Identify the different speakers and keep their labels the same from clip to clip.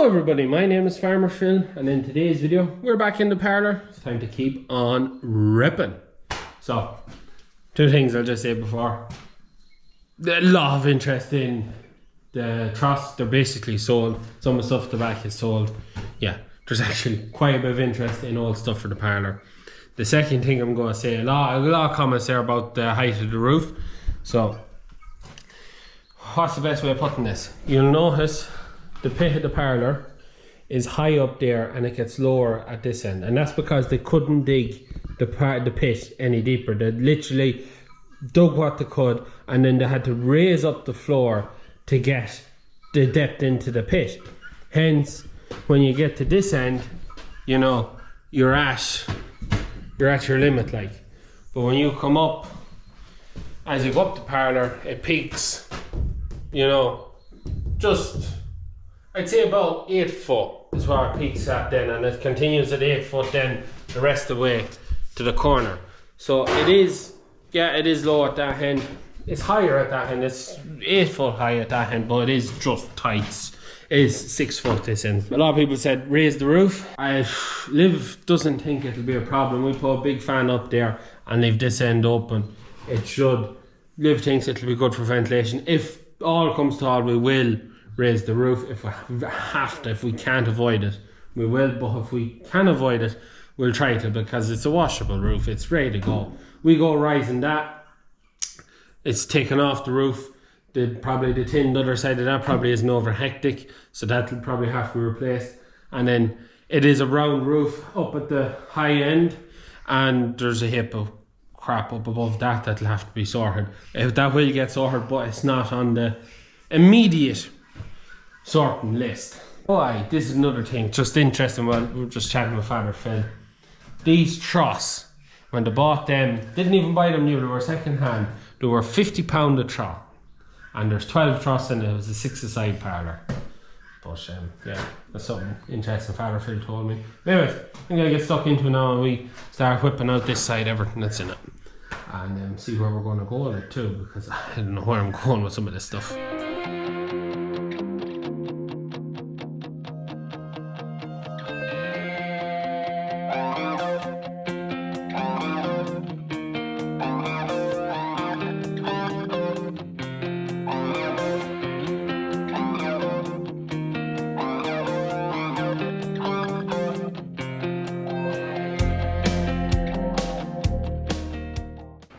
Speaker 1: Hello everybody, my name is Farmer Phil, and in today's video we're back in the parlour. It's time to keep on ripping. So, two things I'll just say before. A lot of interest in the truss. They're basically sold. Some of the stuff at the back is sold. Yeah, there's actually quite a bit of interest in old stuff for the parlour. The second thing I'm going to say, a lot of comments there about the height of the roof. So, what's the best way of putting this? You'll notice the pit of the parlour is high up there and it gets lower at this end, and that's because they couldn't dig the pit any deeper. They literally dug what they could, and then they had to raise up the floor to get the depth into the pit. Hence, when you get to this end, you know, you're at your limit, like. But when you come up, as you go up the parlour, it peaks, you know, just, I'd say about 8 foot is where it peaks at then, and it continues at 8 foot then the rest of the way to the corner. So it is, yeah, it is low at that end. It's higher at that end. It's 8 foot high at that end, but it is just tight. It is 6 foot this end. A lot of people said raise the roof. Liv doesn't think it'll be a problem. We put a big fan up there and leave this end open. It should. Liv thinks it'll be good for ventilation. If all comes to all, we will raise the roof if we have to. If we can't avoid it, we will. But if we can avoid it, we'll try to, because it's a washable roof. It's ready to go. We go rising that. It's taken off the roof. Probably the tin the other side of that probably isn't over hectic, so that'll probably have to be replaced. And then it is a round roof up at the high end, and there's a heap of crap up above that that'll have to be sorted. If that will get sorted, but it's not on the immediate sorting list. Oh aye, this is another thing, just interesting. Well, we were just chatting with Father Phil. These truss, when they bought them, didn't even buy them new, they were second hand. They were £50 a truss, and there's 12 truss in it. It was a 6-a-side parlour. But yeah, that's something interesting Father Phil told me. Anyways, I'm gonna get stuck into it now, and we start whipping out this side, everything that's in it, and see where we're going to go with it too, because I don't know where I'm going with some of this stuff.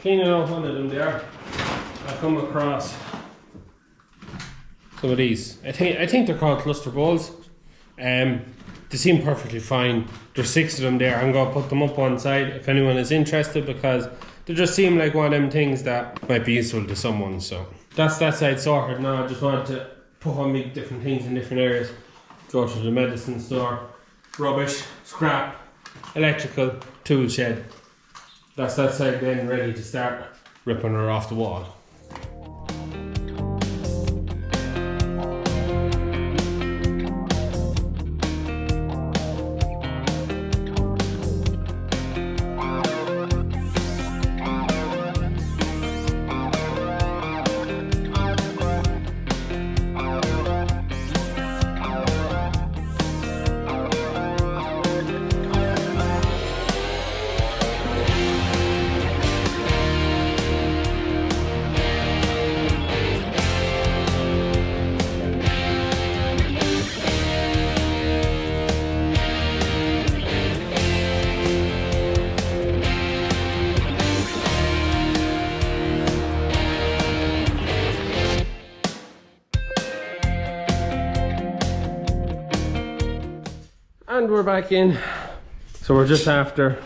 Speaker 1: Cleaning out one of them there, I come across some of these. I think they're called cluster bowls. They seem perfectly fine. There's 6 of them there. I'm going to put them up one side if anyone is interested, because they just seem like one of them things that might be useful to someone. So that's that side sorted. Now I just wanted to put on me different things in different areas. Go to the medicine store, rubbish, scrap, electrical, tool shed. That's that side then, ready to start ripping her off the wall. And we're back in. So we're just after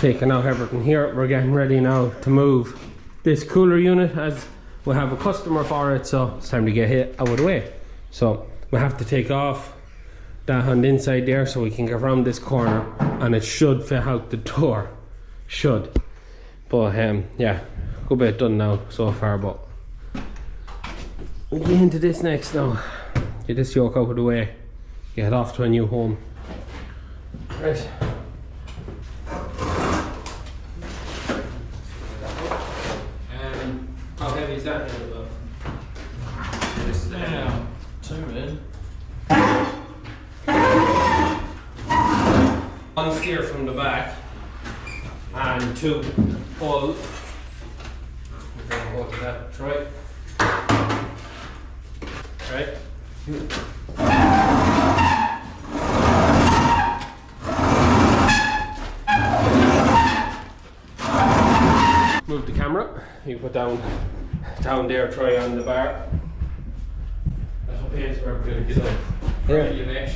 Speaker 1: taking out everything here. We're getting ready now to move this cooler unit, as we have a customer for it, so it's time to get it out of the way. So we have to take off that on the inside there so we can get around this corner, and it should fit out the door. Should. But yeah, good bit done now so far, but we'll get into this next now. Get this yoke out of the way, get off to a new home. Right. How heavy is that? one steer from the back and 2 pull. Hold that, try. Right. Move the camera. You put down there, try on the bar. That's what pays for everything.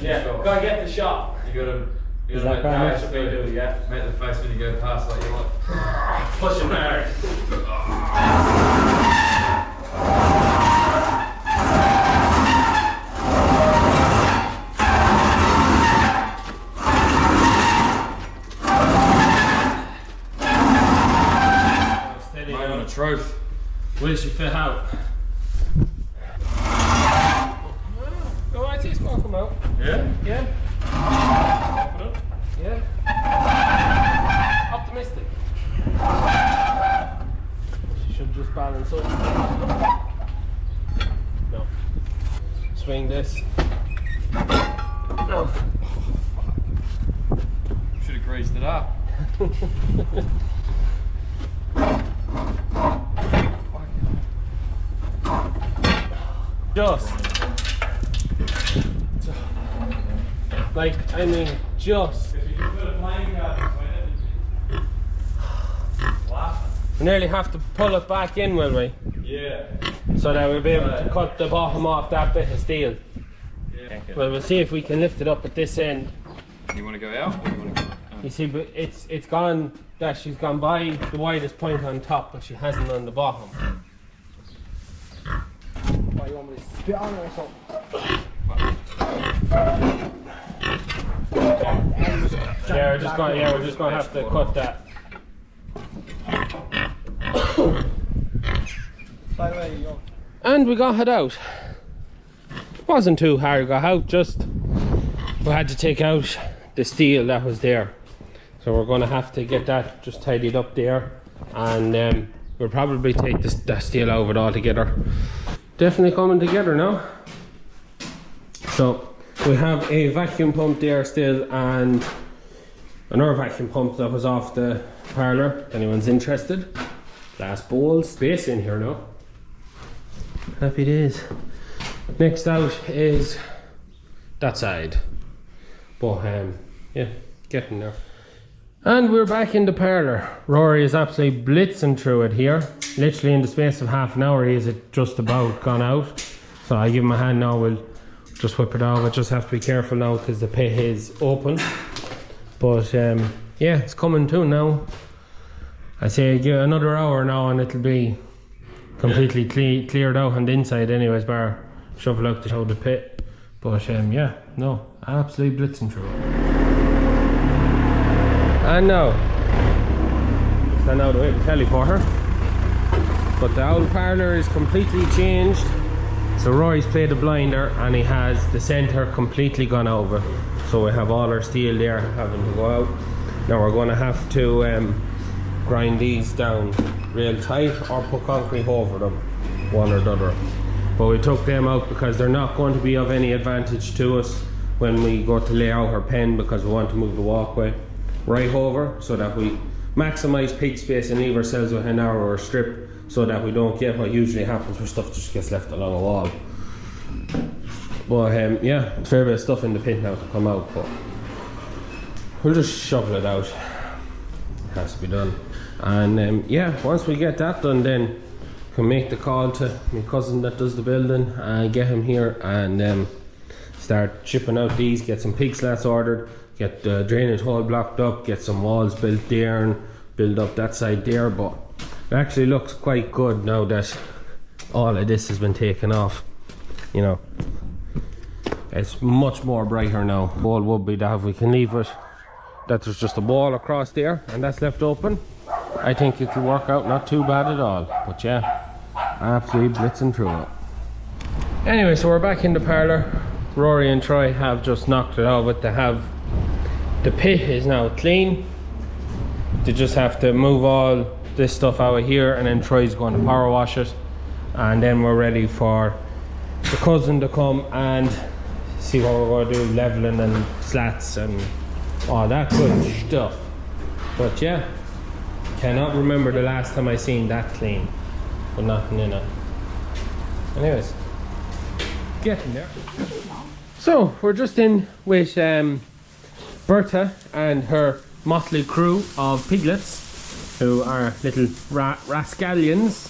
Speaker 1: Yeah, gotta get the shot.
Speaker 2: You gotta
Speaker 1: Is that
Speaker 2: make
Speaker 1: what they do? Yeah.
Speaker 2: make the face when you go past like you want.
Speaker 1: Pushing hard. Steady.
Speaker 2: Mate, on a truth.
Speaker 1: Will she fit out? Oh, I see it's gonna come out.
Speaker 2: Yeah?
Speaker 1: Yeah. Yeah. Optimistic. She should just balance up. No. Swing this. No.
Speaker 2: Should have greased it up.
Speaker 1: Just. Like, I mean, just.
Speaker 2: If you can put a playing card between it,
Speaker 1: We nearly have to pull it back in, will we?
Speaker 2: yeah.
Speaker 1: So that we'll be able to cut the bottom off that bit of steel.
Speaker 2: Yeah.
Speaker 1: Well, we'll see if we can lift it up at this end.
Speaker 2: You want to go out or you want to go?
Speaker 1: You see, but it's gone, that she's gone by the widest point on top, but she hasn't on the bottom.
Speaker 3: Why you want me to spit on it or something?
Speaker 1: Yeah, we're just gonna have to cut that.
Speaker 3: By the way, you
Speaker 1: And we got it out. Wasn't too hard, got out, just we had to take out the steel that was there. So we're gonna have to get that just tidied up there, and we'll probably take that steel out of it all together. Definitely coming together now. So we have a vacuum pump there still, and another vacuum pump that was off the Parlor, if anyone's interested. Glass bowls, space in here now. Happy days. Next out is that side. But yeah, getting there. And we're back in the Parlor. Rory is absolutely blitzing through it here. Literally in the space of half an hour he is just about gone out. So I give him a hand now, we'll just whip it out. I just have to be careful now because the pit is open. But yeah, it's coming too now. I say give it another hour now and it'll be completely cleared out on the inside anyways, bar shovel out the pit. But yeah, no, absolutely blitzing through it. And now, stand out of the way of the teleporter. But the old Parlor is completely changed. So Roy's played the blinder and he has the centre completely gone over. So we have all our steel there having to go out. Now we're going to have to grind these down real tight or put concrete over them, one or the other. But we took them out because they're not going to be of any advantage to us when we go to lay out our pen, because we want to move the walkway right over so that we maximise pig space and leave ourselves with a narrower strip so that we don't get what usually happens where stuff just gets left along a wall. But yeah, a fair bit of stuff in the pit now to come out, but we'll just shovel it out. It has to be done. And yeah, once we get that done, then we can make the call to my cousin that does the building and get him here and start chipping out these, get some pig slats ordered, get the drainage hole blocked up, get some walls built there and build up that side there. But it actually looks quite good now that all of this has been taken off. You know, it's much more brighter now. Wall would be that if we can leave it, that there's just a wall across there and that's left open, I think it will work out not too bad at all. But yeah, absolutely blitzing through it. Anyway, so we're back in the Parlor. Rory and Troy have just knocked it out, but they have, the pit is now clean. They just have to move all this stuff out of here, and then Troy's going to power wash it, and then we're ready for the cousin to come and see what we're going to do, leveling and slats and Oh, that good stuff. But yeah, cannot remember the last time I seen that clean. But nothing in it. Anyways, getting there. So we're just in with Bertha and her motley crew of piglets, who are little rascallions,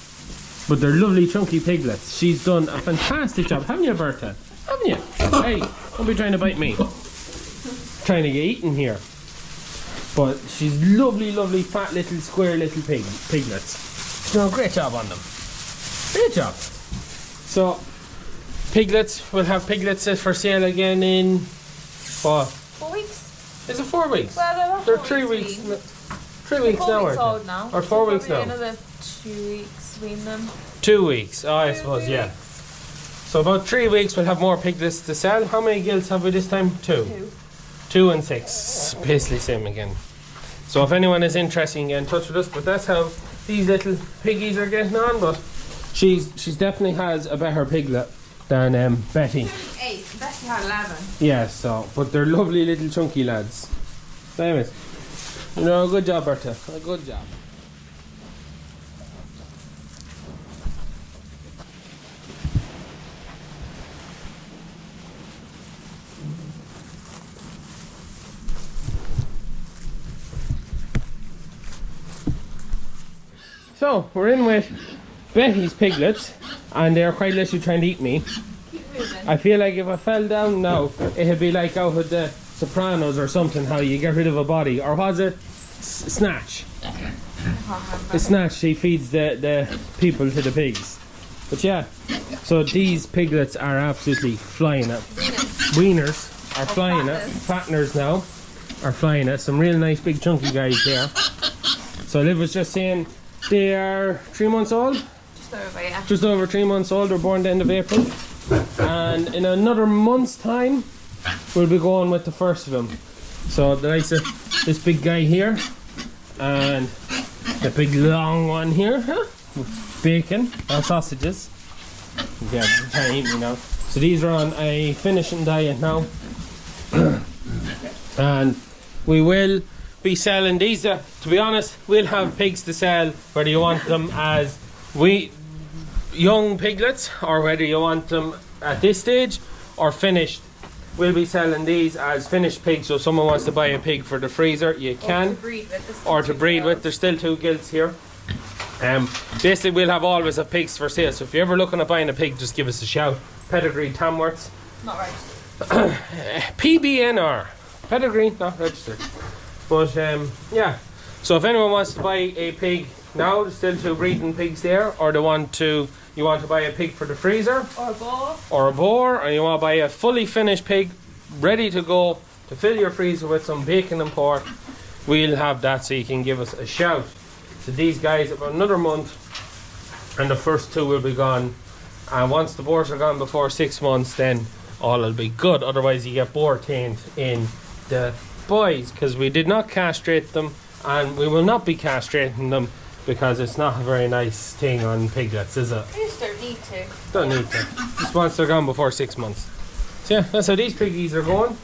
Speaker 1: but they're lovely chunky piglets. She's done a fantastic job, haven't you, Bertha? Haven't you? Hey, don't be trying to bite me. Trying to get eaten here. But she's lovely fat little square little piglets. She's done a great job on them. Great job. So piglets, we'll have piglets for sale again in what?
Speaker 4: 4 weeks?
Speaker 1: Is it 4 weeks?
Speaker 4: Well,
Speaker 1: they're 3 weeks. 3 weeks now,
Speaker 4: 4 weeks
Speaker 1: aren't
Speaker 4: old
Speaker 1: they?
Speaker 4: now.
Speaker 1: Or 4 weeks now?
Speaker 4: Another 2 weeks between them.
Speaker 1: 2 weeks. Oh, I suppose, yeah. So about 3 weeks we'll have more piglets to sell. How many gilts have we this time? 2. 2 and 6. Basically same again. So if anyone is interested, you can get in touch with us. But that's how these little piggies are getting on. But she's definitely has a better piglet than Betty.
Speaker 4: 8. Betty had 11.
Speaker 1: Yeah, so, but they're lovely little chunky lads. So anyways, you know, good job, Bertha. A good job. So, we're in with Betty's piglets, and they're quite literally trying to eat me. I feel like if I fell down now, it'd be like out of the Sopranos or something, how you get rid of a body. Or was it Snatch? The Snatch, she feeds the people to the pigs. But yeah, so these piglets are absolutely flying it. Wieners are flying it. Fatteners now are flying it. Some real nice big chunky guys there. So Liv was just saying, they are 3 months old?
Speaker 4: Just over, yeah.
Speaker 1: Just over 3 months old. They're born the end of April. And in another month's time, we'll be going with the first of them. So the likes of this big guy here, and the big long one here, huh? With bacon and sausages. Yeah, you can't eat me now. So these are on a finishing diet now. And we will be selling these. To be honest, we'll have pigs to sell whether you want them as young piglets or whether you want them at this stage or finished. We'll be selling these as finished pigs, so if someone wants to buy a pig for the freezer, you can. Or to breed with. There's still 2 gilts here. Basically, we'll have always have pigs for sale, so if you're ever looking at buying a pig, just give us a shout. Pedigree Tamworths.
Speaker 4: Not right.
Speaker 1: PBNR. Pedigree, not registered. But yeah, so if anyone wants to buy a pig now, there's still 2 breeding pigs there, or you want to buy a pig for the freezer,
Speaker 4: Or a boar.
Speaker 1: or a boar, or you want to buy a fully finished pig ready to go to fill your freezer with some bacon and pork, we'll have that, so you can give us a shout. So these guys, about another month and the first 2 will be gone, and once the boars are gone before 6 months, then all will be good. Otherwise you get boar taint in the boys, because we did not castrate them, and we will not be castrating them because it's not a very nice thing on piglets, is it?
Speaker 4: You just don't need to.
Speaker 1: Don't need to. Just once they're gone before 6 months. So yeah, that's how these piggies are going.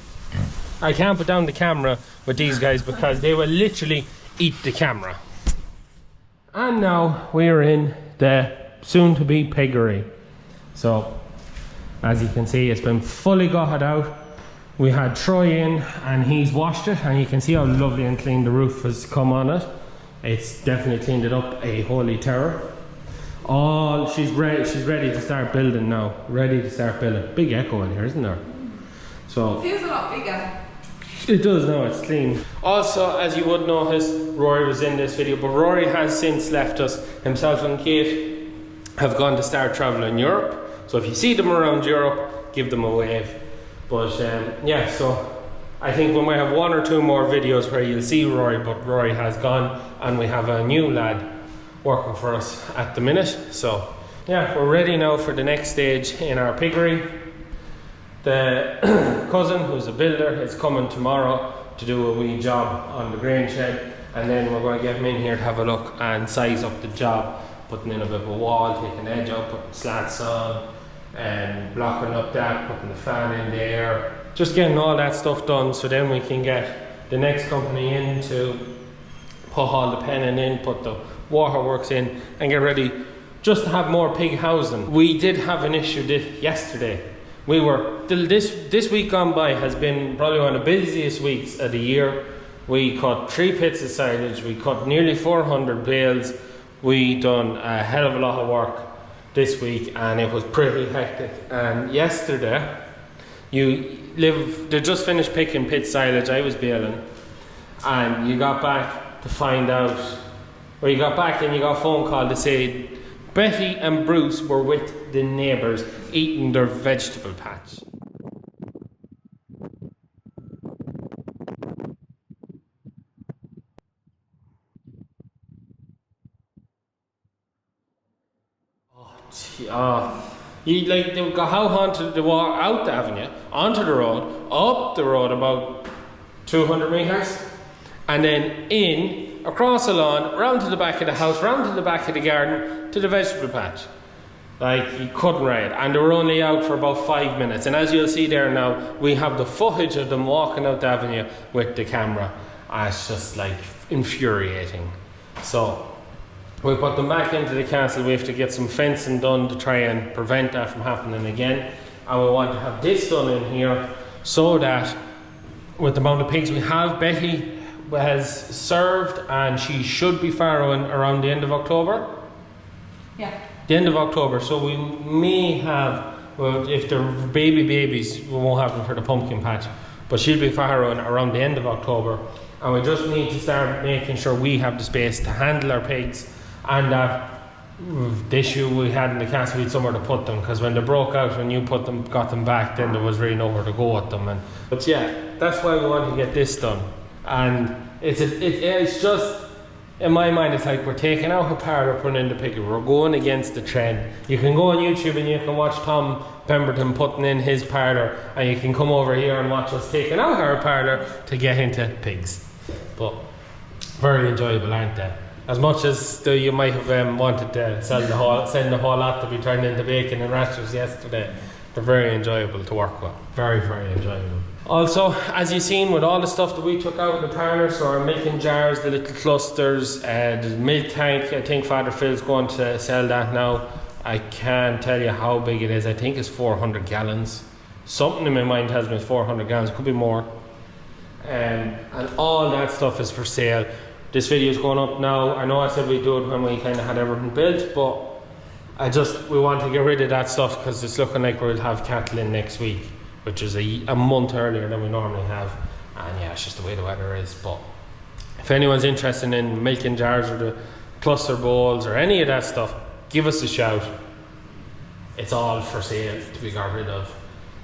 Speaker 1: I can't put down the camera with these guys because they will literally eat the camera. And now we're in the soon-to-be piggery. So, as you can see, it's been fully gutted out. We had Troy in and he's washed it, and you can see how lovely and clean the roof has come on it. It's definitely cleaned it up, a holy terror. She's ready to start building now. Ready to start building. Big echo in here, isn't there? So
Speaker 4: It feels a lot bigger.
Speaker 1: it does now, it's clean. Also, as you would notice, Rory was in this video, but Rory has since left us. Himself and Kate have gone to start traveling Europe. So if you see them around Europe, give them a wave. But yeah, so I think we might have 1 or 2 more videos where you'll see Rory, but Rory has gone, and we have a new lad working for us at the minute. So yeah, we're ready now for the next stage in our piggery. The cousin, who's a builder, is coming tomorrow to do a wee job on the grain shed, and then we're going to get him in here to have a look and size up the job, putting in a bit of a wall, taking the edge out, putting slats on, and blocking up that, putting the fan in there, just getting all that stuff done, so then we can get the next company in to put all the penning in, put the waterworks in, and get ready just to have more pig housing. We did have an issue yesterday. We were, this week gone by has been probably one of the busiest weeks of the year. We cut 3 pits of silage, we cut nearly 400 bales. We done a hell of a lot of work this week, and it was pretty hectic. And yesterday, they just finished picking pit silage, I was baling, and you got back to find out, or you got back and you got a phone call to say Betty and Bruce were with the neighbours eating their vegetable patch. They got how haunted they were out the avenue, onto the road, up the road about 200 metres, and then in, across the lawn, round to the back of the house, round to the back of the garden, to the vegetable patch. Like, you couldn't ride, and they were only out for about 5 minutes. And as you'll see there now, we have the footage of them walking out the avenue with the camera. And it's just like infuriating. So we put them back into the castle. We have to get some fencing done to try and prevent that from happening again. And we want to have this done in here so that with the amount of pigs we have, Betty has served and she should be farrowing around the end of October.
Speaker 4: Yeah.
Speaker 1: The end of October. So we may have, well, if they're babies, we won't have them for the pumpkin patch. But she'll be farrowing around the end of October. And we just need to start making sure we have the space to handle our pigs. And the issue we had in the castle, we had somewhere to put them, because when they broke out, when you got them back, then there was really nowhere to go with them. But yeah, that's why we want to get this done. And it's just, in my mind, it's like we're taking out a Parlor, putting in the Piggery. We're going against the trend. You can go on YouTube and you can watch Tom Pemberton putting in his Parlor, and you can come over here and watch us taking out our Parlor to get into pigs. But very enjoyable, aren't they? As much as you might have wanted to send the whole lot to be turned into bacon and rashers yesterday, they're very enjoyable to work with. Very, very enjoyable. Also, as you've seen with all the stuff that we took out of the Parlour, so our milking jars, the little clusters, the milk tank, I think Father Phil's going to sell that now. I can't tell you how big it is. I think it's 400 gallons. Something in my mind tells me it's 400 gallons, could be more. And all that stuff is for sale. This video is going up now. I know I said we'd do it when we kind of had everything built, but we want to get rid of that stuff because it's looking like we'll have cattle in next week, which is a month earlier than we normally have. And yeah, it's just the way the weather is. But if anyone's interested in milking jars or the cluster bowls or any of that stuff, give us a shout. It's all for sale to be got rid of.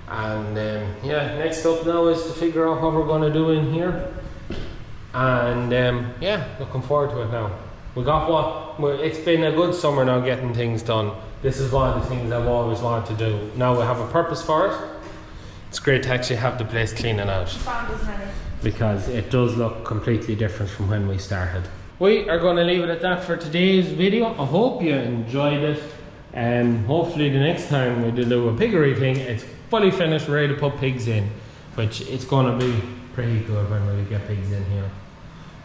Speaker 1: And yeah, next up now is to figure out what we're going to do in here. And yeah, looking forward to it now. It's been a good summer now getting things done. This is one of the things I've always wanted to do. Now we have a purpose for it. It's great to actually have the place cleaning out, because it does look completely different from when we started. We are going to leave it at that for today's video. I hope you enjoyed it. Hopefully the next time we do a piggery thing, it's fully finished, ready to put pigs in, which it's going to be pretty good when we get pigs in here.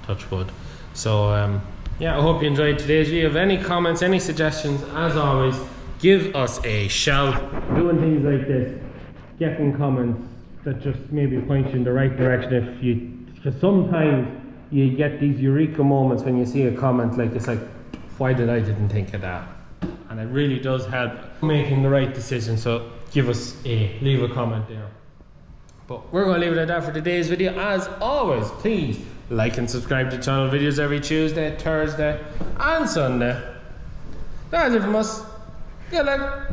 Speaker 1: Touch wood. So yeah, I hope you enjoyed today's video. If you have any comments, any suggestions, as always, give us a shout. Doing things like this, getting comments that just maybe point you in the right direction. Because sometimes you get these eureka moments when you see a comment like it's like, why did I didn't think of that? And it really does help making the right decision. So leave a comment there. But we're going to leave it at that for today's video. As always, please like and subscribe to the channel. Videos every Tuesday, Thursday and Sunday. That's it from us. Good luck.